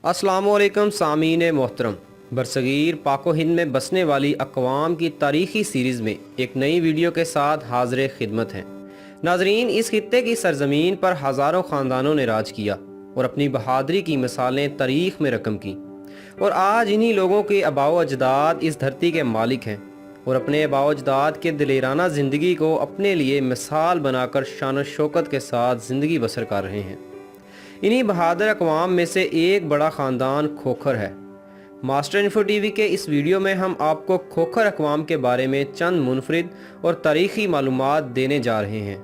अस्सलाम वालेकुम सामीन मोहतरम। बरसगीर पाको हिंद में बसने वाली अक़वाम की तारीख़ी सीरीज़ में एक नई वीडियो के साथ हाज़िर खिदमत हैं। नाजरीन, इस खित्ते की सरजमीन पर हज़ारों ख़ानदानों ने राज किया और अपनी बहादरी की मिसालें तारीख़ में रकम की, और आज इन्हीं लोगों के आबाओ अजदाद इस धरती के मालिक हैं और अपने आबाओ अजदाद के दिलेराना ज़िंदगी को अपने लिए मिसाल बनाकर शान शौकत के साथ ज़िंदगी बसर कर रहे हैं। इन्हीं बहादुर अक़वाम में से एक बड़ा ख़ानदान खोखर है। मास्टर इन्फो टीवी के इस वीडियो में हम आपको खोखर अक़वाम के बारे में चंद मुनफरिद और तारीख़ी मालूमात देने जा रहे हैं।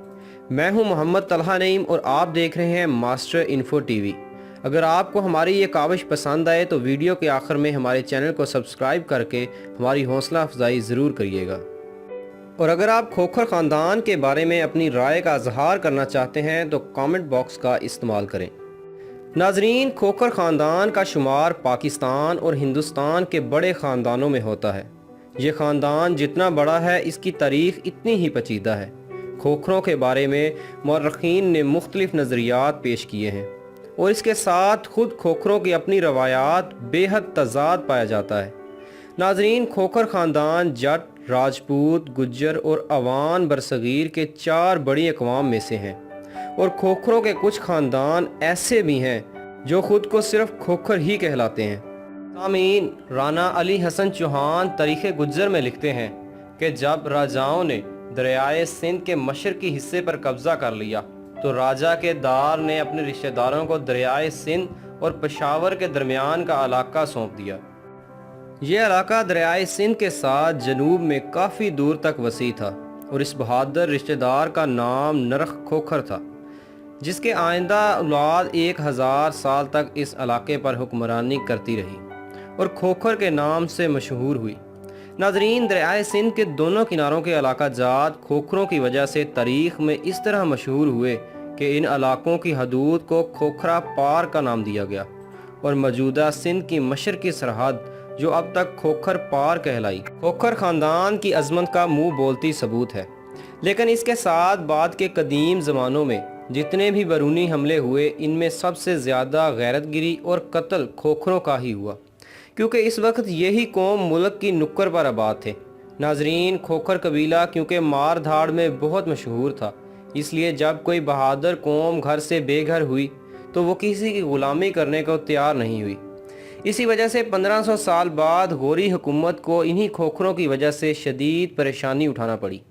मैं हूं मोहम्मद तलहा नईम और आप देख रहे हैं मास्टर इन्फो टीवी। अगर आपको हमारी ये काविश पसंद आए तो वीडियो के आखिर में हमारे चैनल को सब्सक्राइब करके हमारी हौसला अफजाई ज़रूर करिएगा। और अगर आप खोखर ख़ानदान के बारे में अपनी राय का इजहार करना चाहते हैं तो कमेंट बॉक्स का इस्तेमाल करें। नाजरीन, खोखर ख़ानदान का शुमार पाकिस्तान और हिंदुस्तान के बड़े ख़ानदानों में होता है। ये ख़ानदान जितना बड़ा है इसकी तारीख़ इतनी ही पेचीदा है। खोखरों के बारे में मौरख़ीन ने मुख्तलिफ़ नज़रियात पेश किए हैं और इसके साथ ख़ुद खोखरों की अपनी रवायात बेहद तज़ाद पाया जाता है। नाजरीन, खोखर ख़ानदान जट, राजपूत, गुज्जर और अवान बरसगीर के 4 बड़ी अक़वाम में से हैं, और खोखरों के कुछ ख़ानदान ऐसे भी हैं जो ख़ुद को सिर्फ खोखर ही कहलाते हैं। सामीन, राना अली हसन चौहान तारीख़ गुज्जर में लिखते हैं कि जब राजाओं ने दरियाए सिंध के मशरक़ी हिस्से पर कब्ज़ा कर लिया तो राजा के दार ने अपने रिश्तेदारों को दरियाए सिंध और पेशावर के दरमियान का इलाका सौंप दिया। यह इलाका दरियाए सिंध के साथ जनूब में काफ़ी दूर तक वसी था और इस बहादुर रिश्तेदार का नाम नरख खोखर था, जिसके आइंदा औलाद 1000 साल तक इस इलाके पर हुक्मरानी करती रही और खोखर के नाम से मशहूर हुई। नाजरीन, दरियाए सिंध के दोनों किनारों के इलाका जात खोखरों की वजह से तारीख़ में इस तरह मशहूर हुए कि इन इलाकों की हदूद को खोखरा पार का नाम दिया गया और मौजूदा सिंध की मशरक़ी सरहद जो अब तक खोखर पार कहलाई। खोखर ख़ानदान की अज़मत का मुँह बोलती सबूत है, लेकिन इसके साथ बाद के कदीम ज़मानों में जितने भी बैरूनी हमले हुए इनमें सबसे ज़्यादा गैरतगिरी और कत्ल खोखरों का ही हुआ, क्योंकि इस वक्त यही कौम मुल्क की नुक्कड़ पर आबाद थे। नाजरीन, खोखर कबीला क्योंकि मार धाड़ में बहुत मशहूर था, इसलिए जब कोई बहादुर कौम घर से बेघर हुई तो वो किसी की ग़ुलामी करने को तैयार नहीं हुई। इसी वजह से 1500 साल बाद गोरी हुकूमत को इन्हीं खोखरों की वजह से शदीद परेशानी उठाना पड़ी।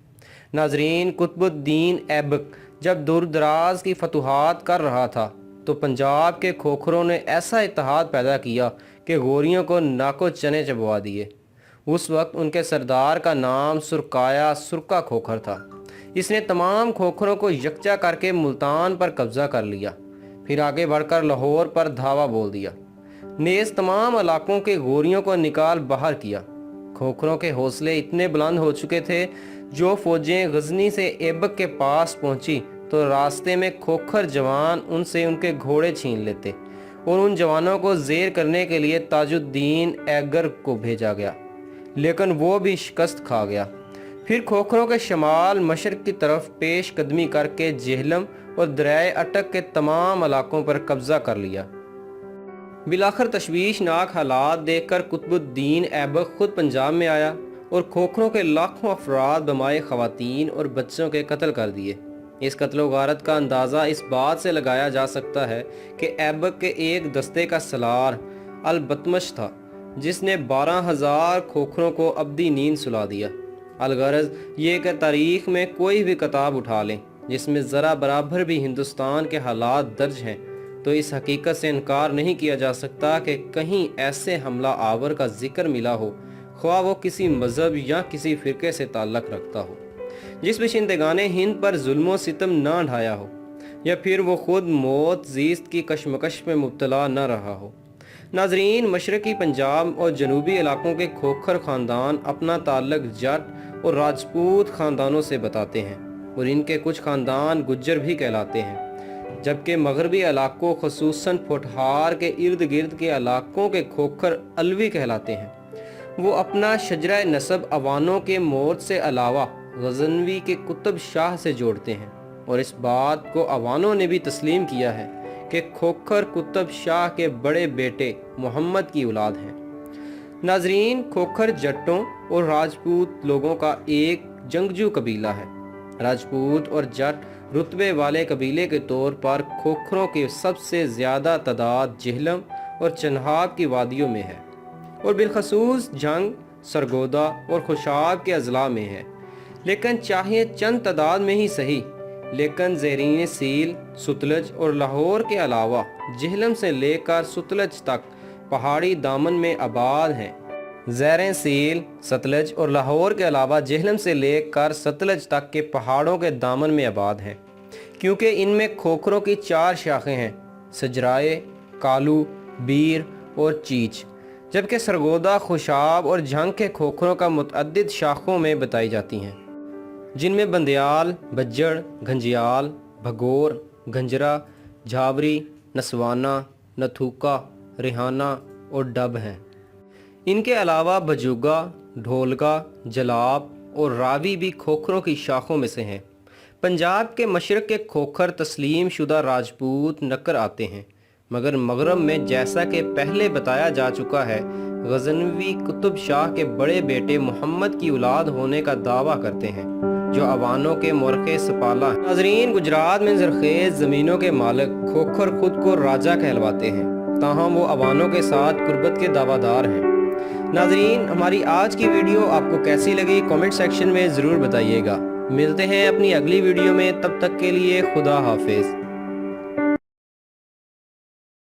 नाजरीन, कुतुबुद्दीन ऐबक जब दूर दराज की फतूहात कर रहा था तो पंजाब के खोखरों ने ऐसा इत्तेहाद पैदा किया कि गोरियों को नाको चने चबवा दिए। उस वक्त उनके सरदार का नाम सुरकाया सुरका खोखर था। इसने तमाम खोखरों को यकजा करके मुल्तान पर कब्ज़ा कर लिया, फिर आगे बढ़कर लाहौर पर धावा बोल दिया। नेज़ तमाम इलाकों के गोरियों को निकाल बाहर किया। खोखरों के हौसले इतने बुलंद हो चुके थे, जो फौजें गजनी से ऐबक के पास पहुंची तो रास्ते में खोखर जवान उनसे उनके घोड़े छीन लेते और उन जवानों को ज़ेर करने के लिए ताजुद्दीन ऐगर को भेजा गया, लेकिन वो भी शिकस्त खा गया। फिर खोखरों के शमाल मशरक़ की तरफ पेश कदमी करके जेहलम और दरियाए अटक के तमाम इलाकों पर कब्ज़ा कर लिया। बिलाखिर तशवीशनाक हालात देखकर कुतुबुद्दीन ऐबक खुद पंजाब में आया और खोखरों के लाखों अफराद बमाए ख़वातीन और बच्चों के कत्ल कर दिए। इस कत्ल गारत का अंदाज़ा इस बात से लगाया जा सकता है कि ऐबक के एक दस्ते का सलार अल-बतमश था, जिसने 12,000 खोखरों को अब्दी नींद सुला दिया। अलगरज ये कि तारीख़ में कोई भी किताब उठा लें जिसमें ज़रा बराबर भी हिंदुस्तान के हालात दर्ज हैं तो इस हकीकत से इनकार नहीं किया जा सकता कि कहीं ऐसे हमला आवर का जिक्र मिला हो, ख्वाह वो किसी मज़हब या किसी फ़िरके से ताल्लुक़ रखता हो, जिस बशिंदगाने हिंद पर जुल्म व सितम न ढाया हो, या फिर वो ख़ुद मौत ज़ीस्त की कशमकश में मुब्तला न रहा हो। नाजरीन, मशरक़ी पंजाब और जनूबी इलाकों के खोखर ख़ानदान अपना ताल्लुक़ जट और राजपूत ख़ानदानों से बताते हैं और इनके कुछ ख़ानदान गुज्जर भी कहलाते हैं, जबकि मगरबी इलाकों ख़ुसूसन पोठहार के इर्द गिर्द के इलाकों के खोखर अलवी कहलाते हैं। वो अपना शजरा नसब अवानों के मौत से अलावा गजनवी के कुतुब शाह से जोड़ते हैं और इस बात को अवानों ने भी तस्लीम किया है कि खोखर कुतुब शाह के बड़े बेटे मोहम्मद की औलाद हैं। नाजरीन, खोखर जट्टों और राजपूत लोगों का एक जंगजू कबीला है। राजपूत और जट रुतबे वाले कबीले के तौर पर खोखरों की सबसे ज़्यादा तादाद जेहलम और चन्हाब की वादियों में है और बिलखसूस जंग, सरगोदा और खुशाब के अजला में है। लेकिन चाहे चंद तादाद में ही सही, लेकिन ज़ेरीन सील, सतलज और लाहौर के अलावा जेहलम से लेकर सतलज तक पहाड़ी दामन में आबाद हैं। ज़ेरें सील, सतलज और लाहौर के अलावा जेहलम से लेकर सतलज तक के पहाड़ों के दामन में आबाद हैं, क्योंकि इनमें खोखरों की 4 शाखें हैं: सजराए, कालू, बीर और चीच। जबकि सरगोदा, खुशाब और झंग के खोखरों का मुतअद्दिद शाखों में बताई जाती हैं, जिनमें बंदयाल, बज्जड़, घंजियाल, भगोर, गंजरा, झावरी, नसवाना, नथुका, रिहाना और डब हैं। इनके अलावा बजुगा, ढोलगा, जलाब और रावी भी खोखरों की शाखों में से हैं। पंजाब के मशरक़ के खोखर तस्लीम शुदा राजपूत नकर आते हैं, मगर मगरब में, जैसा कि पहले बताया जा चुका है, गजनवी कुतुब शाह के बड़े बेटे मोहम्मद की औलाद होने का दावा करते हैं, जो अवानों के मोरखे सपाला हैं। नाज़रीन, गुजरात में ज़रखेज़ ज़मीनों के मालिक खोखर खुद को राजा कहलवाते हैं, ताहम वो अवानों के साथ कुर्बत के दावादार हैं। नाज़रीन, हमारी आज की वीडियो आपको कैसी लगी कमेंट सेक्शन में ज़रूर बताइएगा। मिलते हैं अपनी अगली वीडियो में, तब तक के लिए खुदा हाफिज़।